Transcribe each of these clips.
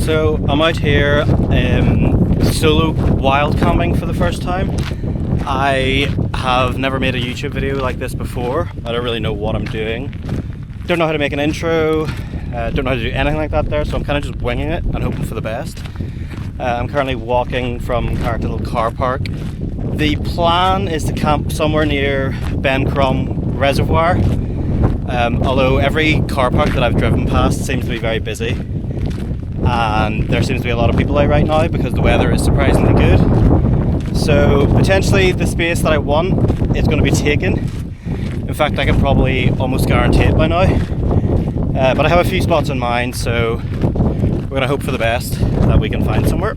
So I'm out here solo wild camping for the first time. I have never made a YouTube video like this before. I don't really know what I'm doing. Don't know how to make an intro. Don't know how to do anything like that there, so I'm kind of just winging it and hoping for the best. I'm currently walking from our little car park. The plan is to camp somewhere near Bencrom Reservoir, although every car park that I've driven past seems to be very busy, and there seems to be a lot of people out right now because the weather is surprisingly good. So potentially the space that I want is going to be taken. In fact, I can probably almost guarantee it by now. But I have a few spots in mind, so we're going to hope for the best that we can find somewhere.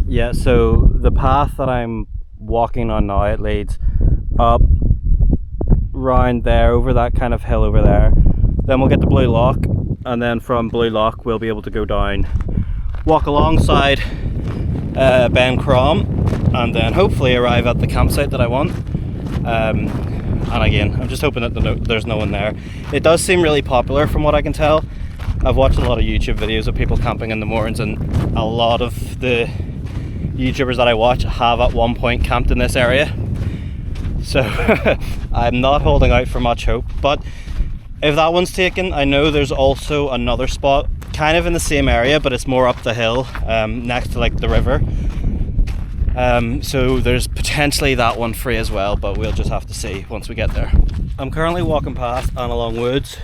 Yeah, so the path that I'm walking on now, it leads up round there, over that kind of hill over there. Then we'll get to Blue Lock, and then from Blue Lock we'll be able to go down, walk alongside Bencrom, and then hopefully arrive at the campsite that I want. And again, I'm just hoping that there's no one there. It does seem really popular from what I can tell. I've watched a lot of YouTube videos of people camping in the Mournes, and a lot of the YouTubers that I watch have at one point camped in this area. So I'm not holding out for much hope, but if that one's taken, I know there's also another spot kind of in the same area, but it's more up the hill, next to like the river. So there's potentially that one free as well, but we'll just have to see once we get there. I'm currently walking past and along woods,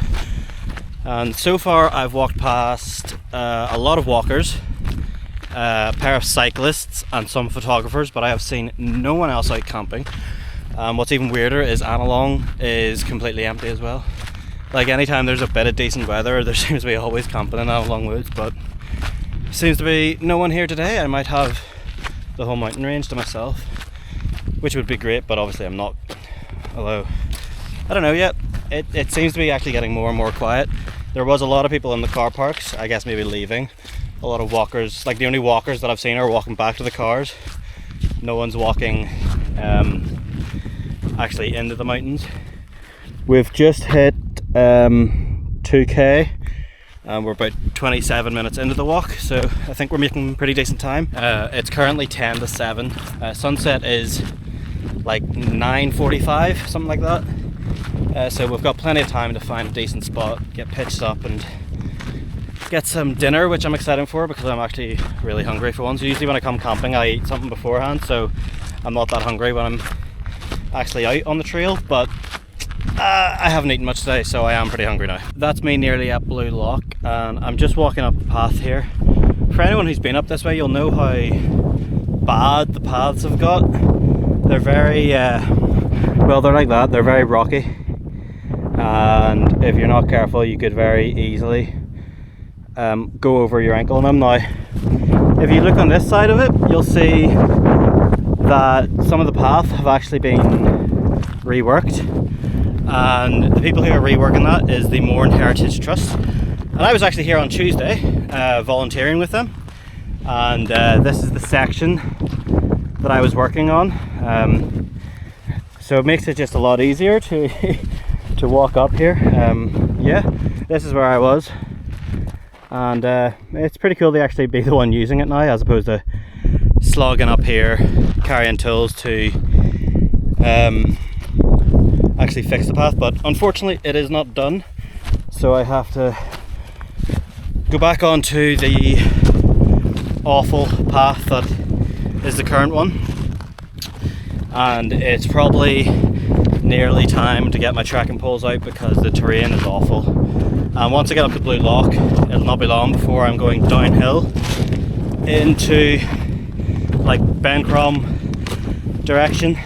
and so far I've walked past a lot of walkers, a pair of cyclists and some photographers, but I have seen no one else out camping. What's even weirder is Analong is completely empty as well. Like anytime there's a bit of decent weather, there seems to be always camping in Analong woods, but seems to be no one here today. I might have the whole mountain range to myself, which would be great, but obviously I'm not. Although, I don't know yet. It seems to be actually getting more and more quiet. There was a lot of people in the car parks, I guess maybe leaving. A lot of walkers, like the only walkers that I've seen are walking back to the cars. No one's walking actually into the mountains. We've just hit 2k and we're about 27 minutes into the walk, so I think we're making pretty decent time. It's currently 10 to 7. Sunset is like 9:45, something like that. So we've got plenty of time to find a decent spot, get pitched up and get some dinner, which I'm excited for because I'm actually really hungry for once. Usually when I come camping I eat something beforehand, so I'm not that hungry when I'm actually out on the trail, but I haven't eaten much today, so I am pretty hungry now. That's me nearly at Blue Lock, and I'm just walking up the path here. For anyone who's been up this way, you'll know how bad the paths have got. They're very, well, they're like that, they're very rocky, and if you're not careful you could very easily go over your ankle in them. Now, if you look on this side of it, you'll see that some of the path have actually been reworked, and the people who are reworking that is the Mourne Heritage Trust. And I was actually here on Tuesday volunteering with them, and this is the section that I was working on, so it makes it just a lot easier to to walk up here. Yeah, this is where I was, and it's pretty cool to actually be the one using it now as opposed to slogging up here carrying tools to actually fix the path. But unfortunately it is not done, so I have to go back onto the awful path that is the current one, and it's probably nearly time to get my trekking poles out because the terrain is awful. And once I get up to Blue Lock, it'll not be long before I'm going downhill into like Bencrom direction,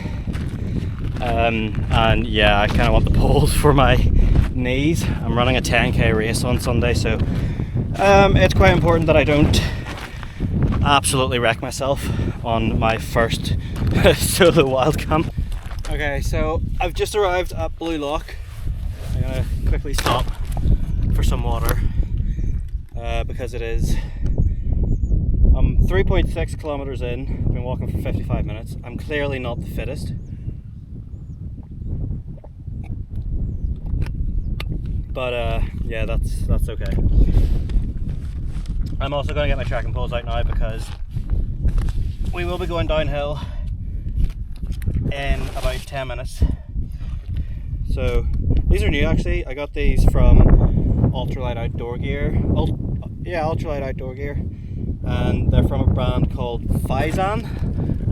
and yeah, I kind of want the poles for my knees. I'm running a 10k race on Sunday, so it's quite important that I don't absolutely wreck myself on my first solo wild camp. Okay, so I've just arrived at Blue Lock. I'm gonna quickly stop for some water because it is 3.6 kilometers in, I've been walking for 55 minutes. I'm clearly not the fittest. But yeah, that's okay. I'm also going to get my trekking poles out now because we will be going downhill in about 10 minutes. So these are new actually. I got these from Ultralight Outdoor Gear. Ultralight Outdoor Gear. And they're from a brand called Fizan.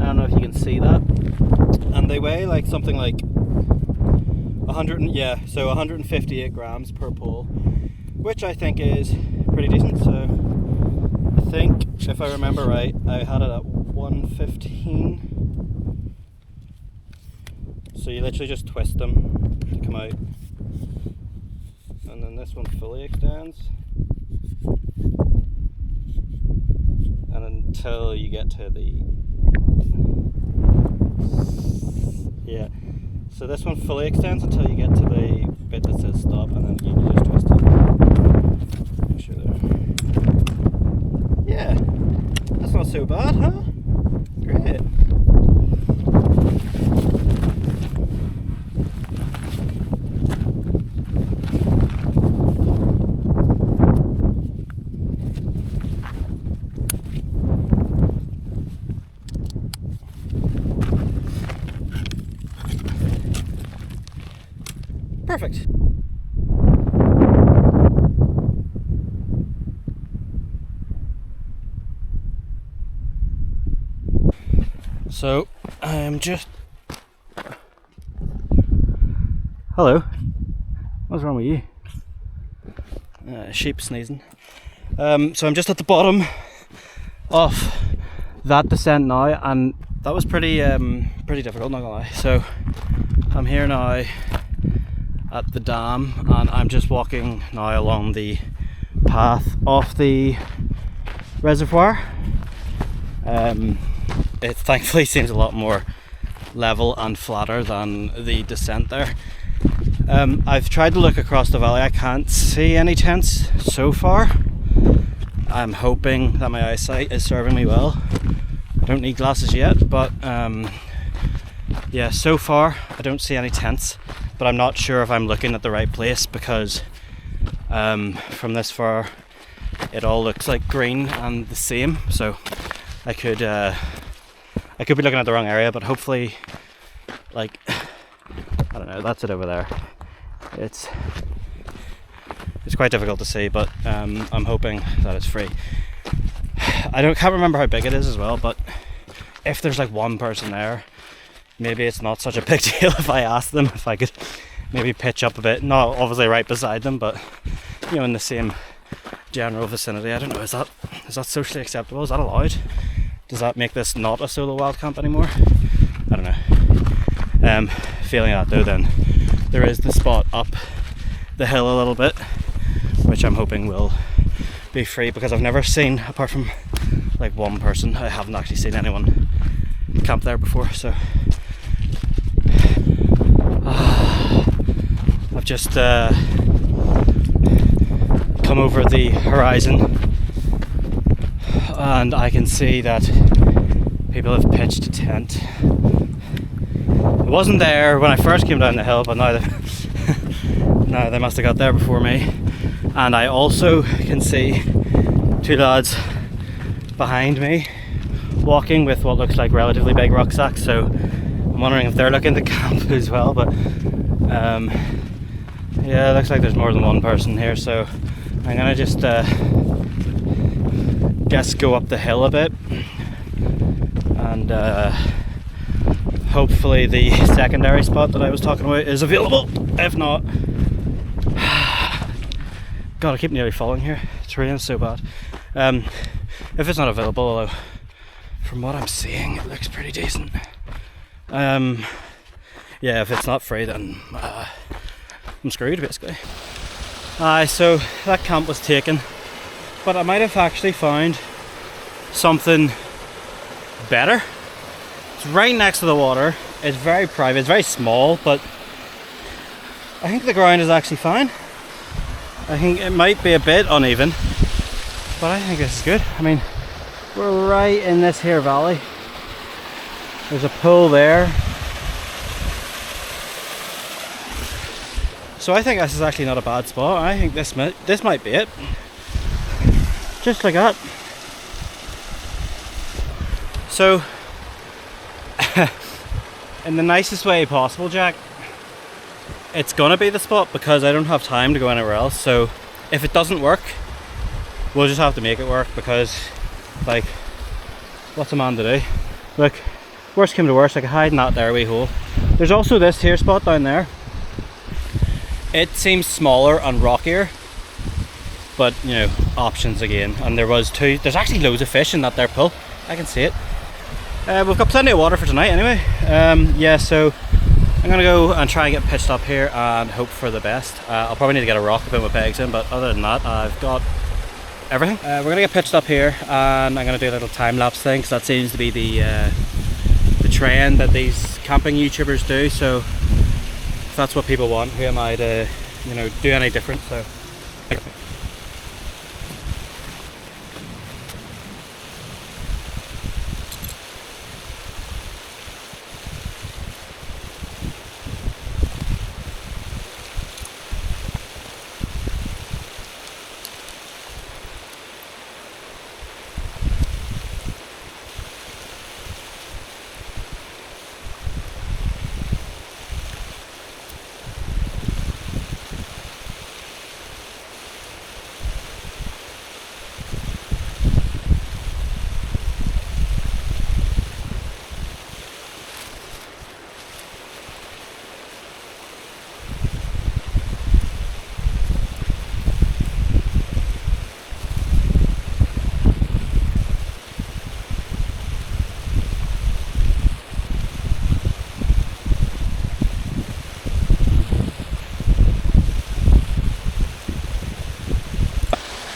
I don't know if you can see that. And they weigh like something like 158 grams per pole, which I think is pretty decent. So I think, if I remember right, I had it at 115. So you literally just twist them to come out, and then this one fully extends, and until you get to the so this one fully extends until you get to the bit that says stop, and then you just twist it. Make sure there. Yeah, that's not so bad, huh? Great. Perfect. So I'm just... Hello. What's wrong with you? Sheep sneezing. So I'm just at the bottom of that descent now, and that was pretty difficult, not gonna lie. So I'm here now at the dam, and I'm just walking now along the path off the reservoir. It thankfully seems a lot more level and flatter than the descent there. I've tried to look across the valley. I can't see any tents so far. I'm hoping that my eyesight is serving me well. I don't need glasses yet, but yeah, so far I don't see any tents. But I'm not sure if I'm looking at the right place, because from this far it all looks like green and the same. So I could be looking at the wrong area, but hopefully, like, I don't know, that's it over there. It's quite difficult to see, but I'm hoping that it's free. Can't remember how big it is as well, but if there's like one person there, maybe it's not such a big deal if I ask them if I could maybe pitch up a bit. Not obviously right beside them, but you know, in the same general vicinity. I don't know, is that socially acceptable? Is that allowed? Does that make this not a solo wild camp anymore? I don't know. Feeling that though, then there is the spot up the hill a little bit, which I'm hoping will be free, because I've never seen, apart from like one person, I haven't actually seen anyone camp there before. So I've just come over the horizon, and I can see that people have pitched a tent. It wasn't there when I first came down the hill, but now they must have got there before me. And I also can see two lads behind me walking with what looks like relatively big rucksacks, so I'm wondering if they're looking to camp as well. But yeah, it looks like there's more than one person here, so I'm gonna just guess go up the hill a bit, and hopefully the secondary spot that I was talking about is available. If not, God, I keep nearly falling here. It's raining so bad. If it's not available, although from what I'm seeing it looks pretty decent. Yeah, if it's not free, then I'm screwed basically. So that camp was taken, but I might have actually found something better. It's right next to the water. It's very private, it's very small, but I think the ground is actually fine. I think it might be a bit uneven, but I think this is good. I mean, we're right in this here valley. There's a pool there. So I think this is actually not a bad spot. I think this might be it. Just like that. So, in the nicest way possible, Jack, it's gonna be the spot because I don't have time to go anywhere else. So if it doesn't work, we'll just have to make it work because, like, what's a man to do? Look, worst came to worst, I could hide in that there wee hole. There's also this here spot down there. It seems smaller and rockier, but you know, options again. And there's actually loads of fish in that there pool. I can see it. We've got plenty of water for tonight anyway. Yeah, so I'm gonna go and try and get pitched up here and hope for the best. I'll probably need to get a rock to put my pegs in, but other than that, I've got everything. We're gonna get pitched up here and I'm gonna do a little time-lapse thing because that seems to be the trend that these camping YouTubers do. So if that's what people want, who am I to, you know, do any different? So.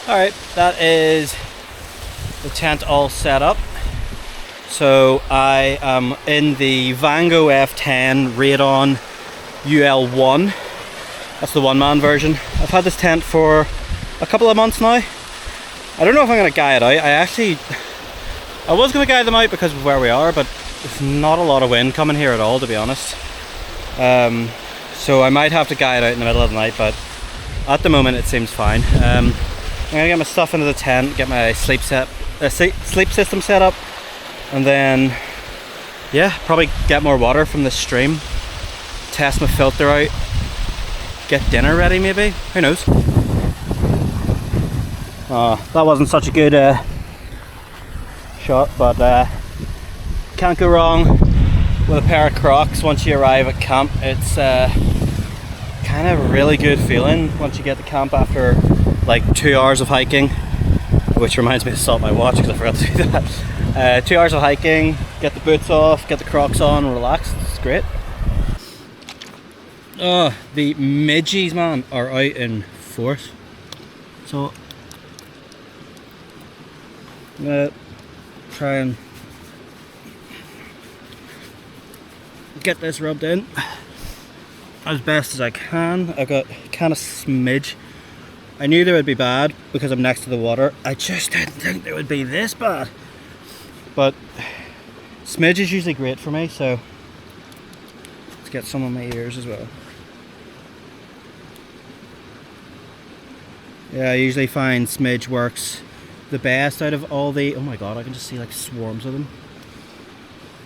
Alright, that is the tent all set up. So I am in the Vango F10 Radon UL1. That's the one-man version. I've had this tent for a couple of months now. I don't know if I'm going to guy it out. I was going to guy them out because of where we are, but there's not a lot of wind coming here at all, to be honest. So I might have to guy it out in the middle of the night, but at the moment it seems fine. I'm gonna get my stuff into the tent, get my sleep system set up, and then, yeah, probably get more water from this stream, test my filter out, get dinner ready maybe, who knows. That wasn't such a good shot, but can't go wrong with a pair of Crocs once you arrive at camp. It's kind of a really good feeling once you get to camp after like 2 hours of hiking, which reminds me to stop my watch because I forgot to do that. 2 hours of hiking, get the boots off, get the Crocs on, relax. It's great. Oh, the midges, man, are out in force. So I'm gonna try and get this rubbed in as best as I can. I've got kind of smidge. I knew they would be bad because I'm next to the water. I just didn't think they would be this bad. But smidge is usually great for me, so let's get some on my ears as well. Yeah, I usually find smidge works the best out of all the, oh my god, I can just see like swarms of them.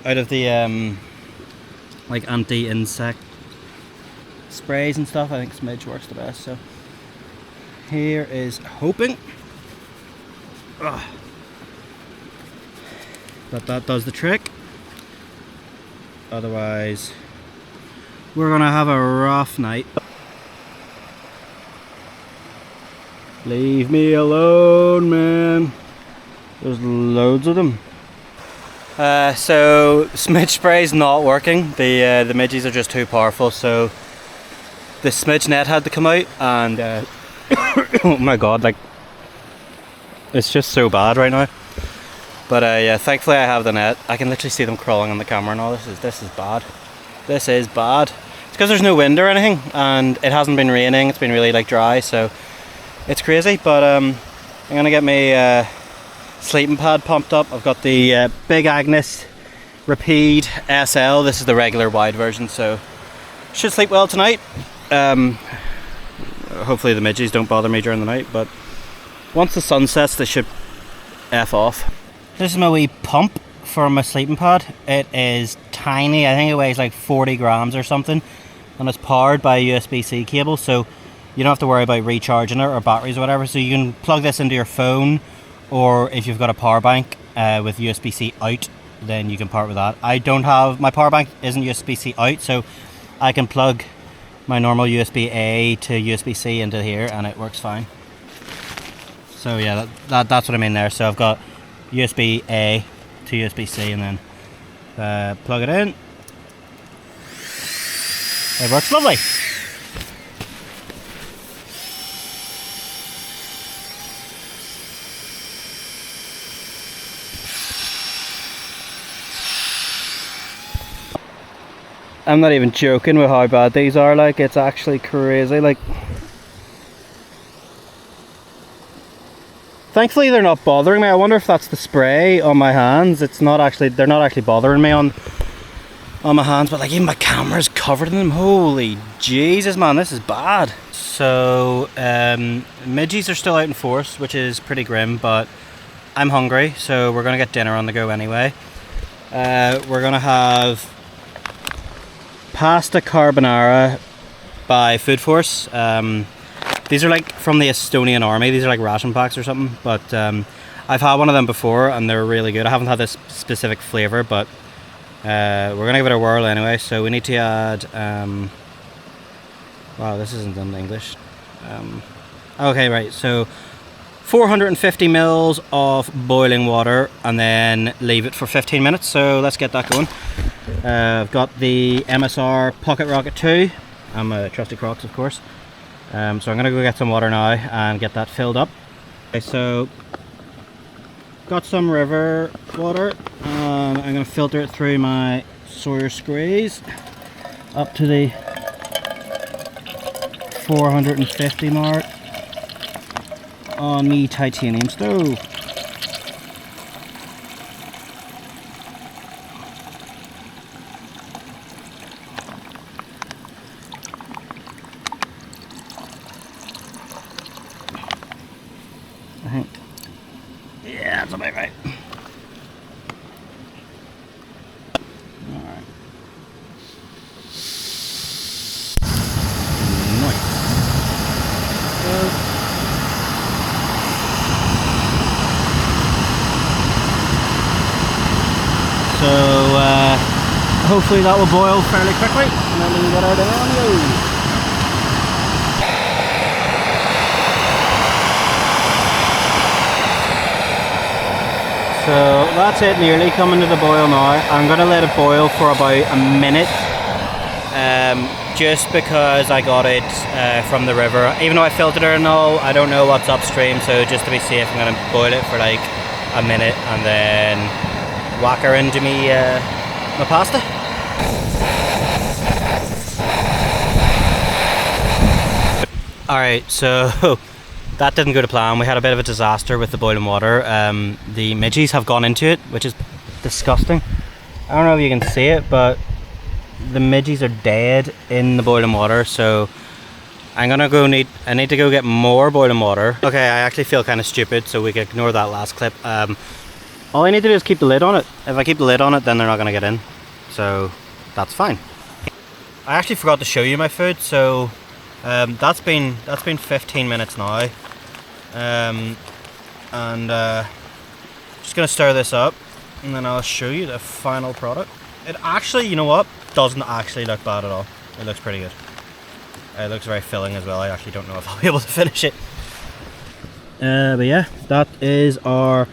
Out of the like anti-insect sprays and stuff, I think smidge works the best. So here is hoping that that does the trick. Otherwise we're gonna have a rough night. Leave me alone, man. There's loads of them. So smidge spray is not working. The midges are just too powerful, so the smidge net had to come out, and oh my god, like, it's just so bad right now. But yeah, thankfully I have the net. I can literally see them crawling on the camera and all. This is bad. This is bad. It's because there's no wind or anything, and it hasn't been raining. It's been really like dry, so it's crazy. But I'm gonna get my sleeping pad pumped up. I've got the big Agnes Rapide SL. This is the regular wide version, so should sleep well tonight. Hopefully the midges don't bother me during the night, but once the sun sets they should F off. This is my wee pump for my sleeping pad. It is tiny, I think it weighs like 40 grams or something, and it's powered by a USB-C cable, so you don't have to worry about recharging it or batteries or whatever. So you can plug this into your phone, or if you've got a power bank with USB-C out, then you can power it with that. I don't have, my power bank isn't USB-C out, so I can plug my normal USB-A to USB-C into here and it works fine. So yeah, that's what I mean there. So I've got USB-A to USB-C and then plug it in. It works lovely. I'm not even joking with how bad these are, like, it's actually crazy. Like, thankfully they're not bothering me. I wonder if that's the spray on my hands. It's not actually, they're not actually bothering me on my hands, but like even my camera's covered in them. Holy Jesus, man, this is bad. So midges are still out in force, which is pretty grim, but I'm hungry, so we're gonna get dinner on the go anyway. We're gonna have pasta carbonara by Food Force. These are like from the Estonian army. These are like ration packs or something, but I've had one of them before and they're really good. I haven't had this specific flavour, but we're gonna give it a whirl anyway. So we need to add wow, this isn't in English. Okay, right, so 450 mils of boiling water and then leave it for 15 minutes. So let's get that going. I've got the MSR PocketRocket 2. I'm a trusty Crocs, of course. So I'm gonna go get some water now and get that filled up. Okay, so got some river water. I'm gonna filter it through my Sawyer squeeze up to the 450 mark on me titanium stove. I think, yeah, that's about right. Alright. Nice. So hopefully that will boil fairly quickly and then we can get our dinner on the go. So that's it, nearly coming to the boil now. I'm going to let it boil for about a minute, just because I got it from the river. Even though I filtered it and all, I don't know what's upstream, so just to be safe I'm going to boil it for like a minute and then whack her into me, my pasta. Alright, so that didn't go to plan. We had a bit of a disaster with the boiling water. The midges have gone into it, which is disgusting. I don't know if you can see it, but the midges are dead in the boiling water, so I need to go get more boiling water. Okay, I actually feel kind of stupid, so we can ignore that last clip. All I need to do is keep the lid on it. If I keep the lid on it, then they're not going to get in, so that's fine. I actually forgot to show you my food, so that's been 15 minutes now, just gonna stir this up and then I'll show you the final product. It actually, you know what, doesn't actually look bad at all. It looks pretty good. It looks very filling as well. I actually don't know if I'll be able to finish it, but yeah, that is our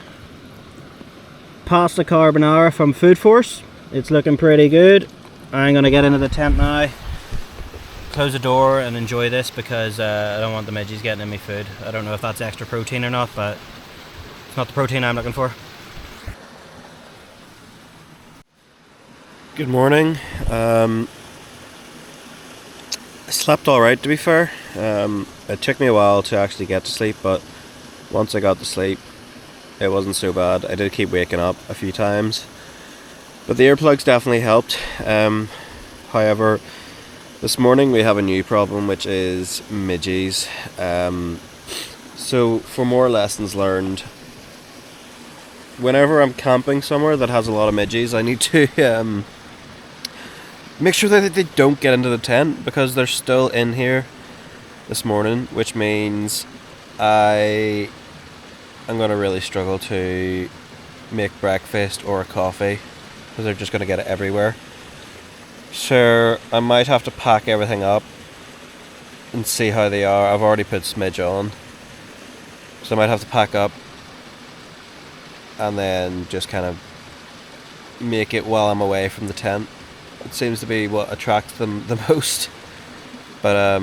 pasta carbonara from Food Force. It's looking pretty good. I'm gonna get into the tent now, close the door and enjoy this because I don't want the midges getting in my food. I don't know if that's extra protein or not, but it's not the protein I'm looking for. Good morning. I slept alright, to be fair. It took me a while to actually get to sleep, but once I got to sleep, it wasn't so bad. I did keep waking up a few times, but the earplugs definitely helped. However, this morning we have a new problem, which is midges. So for more lessons learned, whenever I'm camping somewhere that has a lot of midges, I need to make sure that they don't get into the tent, because they're still in here this morning, which means I'm going to really struggle to make breakfast or a coffee, because they're just going to get it everywhere. So I might have to pack everything up and see how they are. I've already put smidge on, so I might have to pack up and then just kind of make it while I'm away from the tent. It seems to be what attracts them the most. But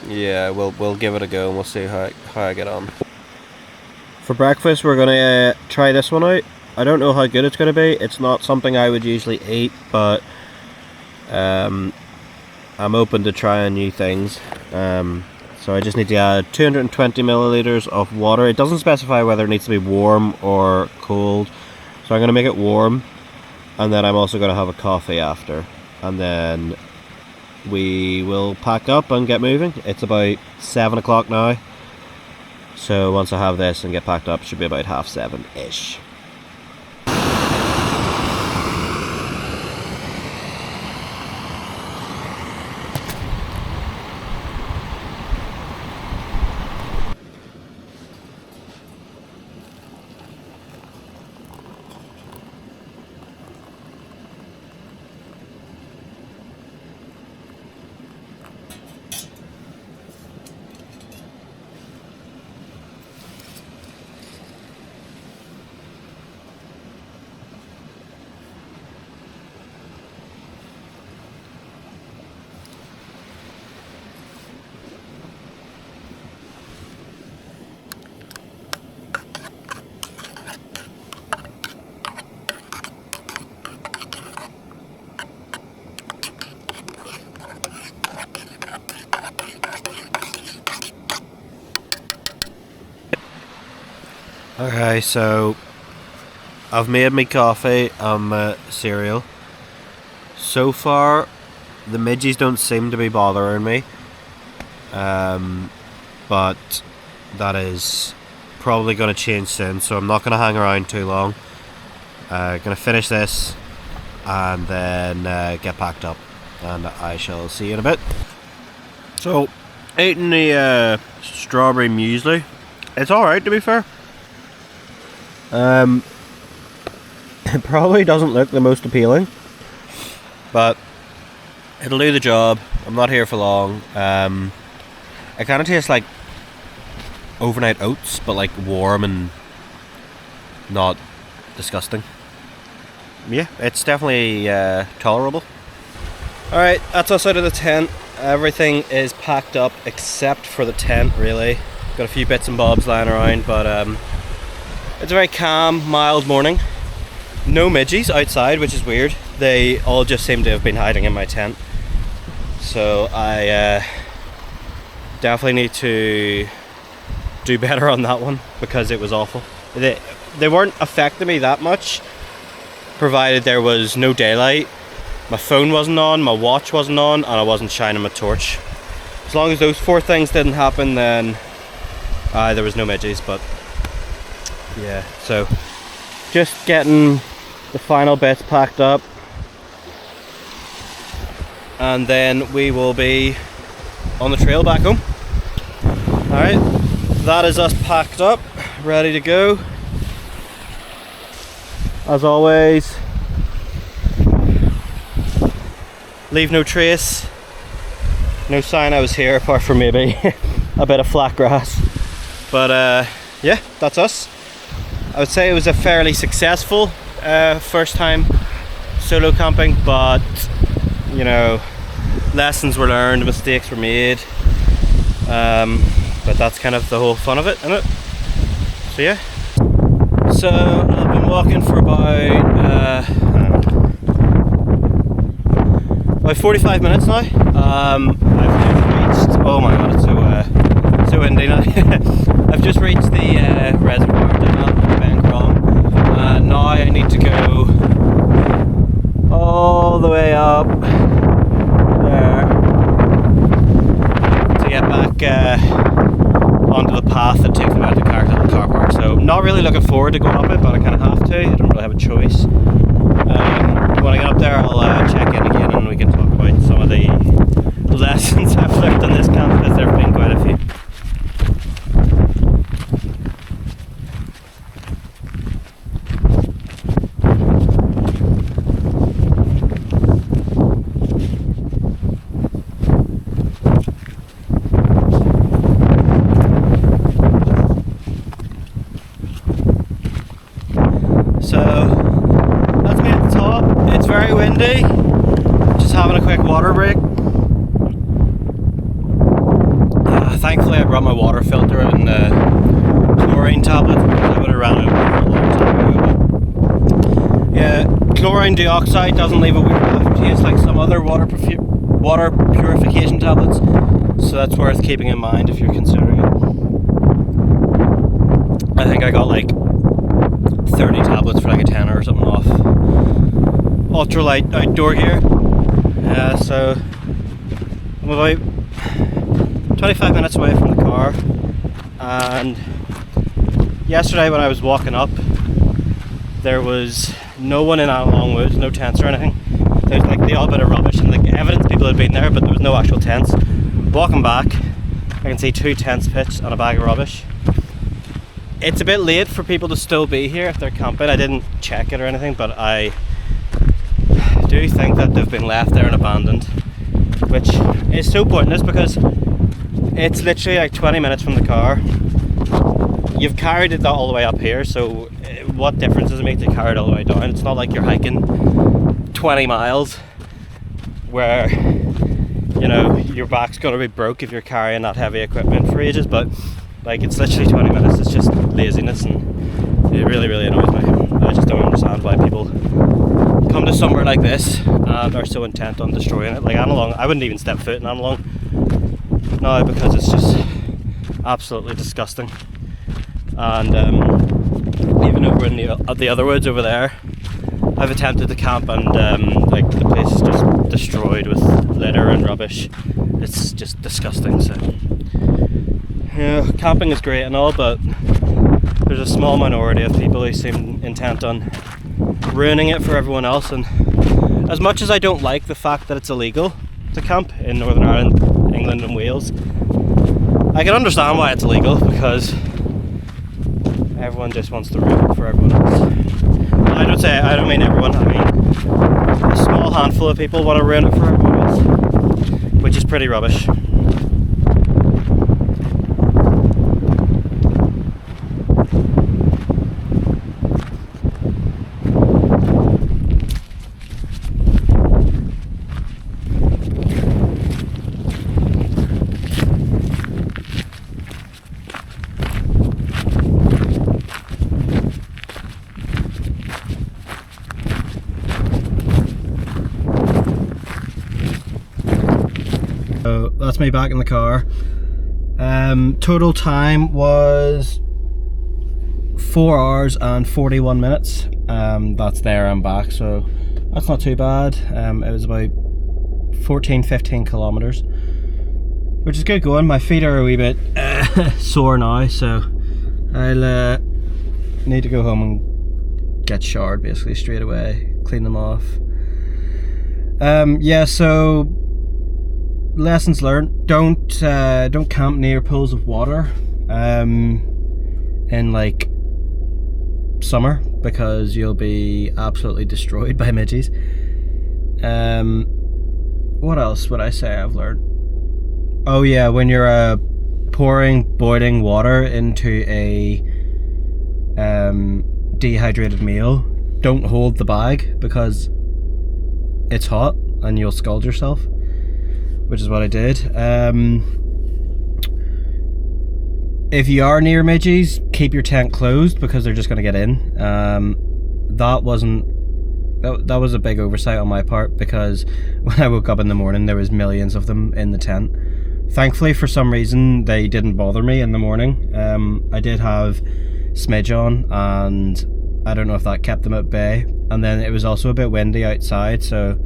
yeah, we'll give it a go and we'll see how I get on. For breakfast, we're gonna try this one out. I don't know how good it's gonna be. It's not something I would usually eat, but I'm open to trying new things. So I just need to add 220 milliliters of water. It doesn't specify whether it needs to be warm or cold, so I'm going to make it warm, and then I'm also going to have a coffee after, and then we will pack up and get moving. It's about 7 o'clock now, so once I have this and get packed up, it should be about 7:30-ish. Okay, so I've made me coffee and my cereal. So far, the midges don't seem to be bothering me, but that is probably going to change soon, so I'm not going to hang around too long. Going to finish this and then get packed up, and I shall see you in a bit. So, eating the strawberry muesli. It's alright, to be fair. It probably doesn't look the most appealing, but it'll do the job. I'm not here for long. It kind of tastes like overnight oats, but like warm and not disgusting. Yeah, it's definitely tolerable. Alright, that's us out of the tent. Everything is packed up except for the tent, really. Got a few bits and bobs lying around, but it's a very calm, mild morning. No midges outside, which is weird. They all just seem to have been hiding in my tent. So I definitely need to do better on that one, because it was awful. They weren't affecting me that much, provided there was no daylight. My phone wasn't on, my watch wasn't on, and I wasn't shining my torch. As long as those four things didn't happen, then there was no midges. But yeah, so just getting the final bits packed up, and then we will be on the trail back home. Alright, that is us packed up, ready to go. As always, leave no trace, no sign I was here apart from maybe a bit of flat grass. But yeah, that's us. I would say it was a fairly successful first time solo camping, but you know, lessons were learned, mistakes were made, but that's kind of the whole fun of it, isn't it? So yeah, so I've been walking for about 45 minutes now. I've just reached, oh my god, it's so windy now. I've just reached the reservoir down at the Now I need to go all the way up there to get back onto the path that takes me out to the car park. So not really looking forward to going up it, but I kind of have to. I don't really have a choice. When I get up there, I'll check in again and we can talk about some of the lessons I've learned on this camp, because there have been quite a few. Just having a quick water break. Thankfully I brought my water filter and chlorine tablets, because I would have ran out of water a long time ago. Yeah, chlorine dioxide doesn't leave a weird aftertaste like some other water purification tablets, so that's worth keeping in mind if you're considering it. I think I got like 30 tablets for like a tenner or something off ultralight outdoor gear. So I'm about 25 minutes away from the car, and yesterday when I was walking up, there was no one in Along Woods, no tents or anything. There's like the odd bit of rubbish and like evidence people had been there, but there was no actual tents. Walking back, I can see 2 tents pitched and a bag of rubbish. It's a bit late for people to still be here if they're camping. I didn't check it or anything, but I do think that they've been left there and abandoned, which is so pointless because it's literally like 20 minutes from the car. You've carried it all the way up here, so what difference does it make to carry it all the way down? It's not like you're hiking 20 miles where, you know, your back's going to be broke if you're carrying that heavy equipment for ages, but like it's literally 20 minutes. It's just laziness, and it really annoys me. I just don't understand why people come to somewhere like this and are so intent on destroying it. Like Analong, I wouldn't even step foot in Analong now because it's just absolutely disgusting. And even over in the other woods over there, I've attempted to camp, and like the place is just destroyed with litter and rubbish. It's just disgusting. So yeah, camping is great and all, but there's a small minority of people who seem intent on ruining it for everyone else. And as much as I don't like the fact that it's illegal to camp in Northern Ireland, England and Wales, I can understand why it's illegal, because everyone just wants to ruin it for everyone else. I don't mean everyone, I mean a small handful of people want to ruin it for everyone else, which is pretty rubbish. So that's me back in the car. Total time was 4 hours and 41 minutes. That's there and back, so that's not too bad. It was about 14-15 kilometers, which is good going. My feet are a wee bit sore now, so I'll need to go home and get showered basically straight away, clean them off. Yeah, so lessons learned: don't camp near pools of water in like summer, because you'll be absolutely destroyed by midges. What else would I say I've learned? Oh yeah, when you're pouring boiling water into a dehydrated meal, don't hold the bag because it's hot and you'll scald yourself, which is what I did. If you are near midges, keep your tent closed because they're just going to get in. That was a big oversight on my part, because when I woke up in the morning there was millions of them in the tent. Thankfully, for some reason, they didn't bother me in the morning. I did have smidge on, and I don't know if that kept them at bay. And then it was also a bit windy outside, so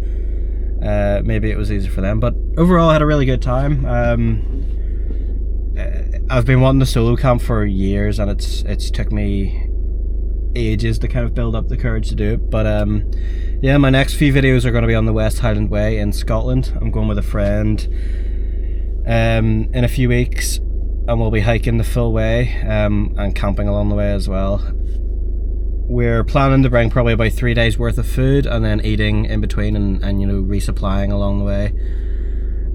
maybe it was easy for them. But overall, I had a really good time. I've been wanting to solo camp for years, and it's took me ages to kind of build up the courage to do it. But yeah, my next few videos are going to be on the West Highland Way in Scotland. I'm going with a friend in a few weeks, and we'll be hiking the full way and camping along the way as well. We're planning to bring probably about 3 days worth of food, and then eating in between, and you know, resupplying along the way.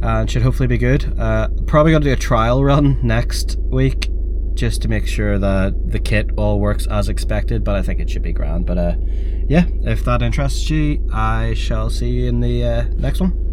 And should hopefully be good. Probably going to do a trial run next week, just to make sure that the kit all works as expected, but I think it should be grand. But yeah, if that interests you, I shall see you in the next one.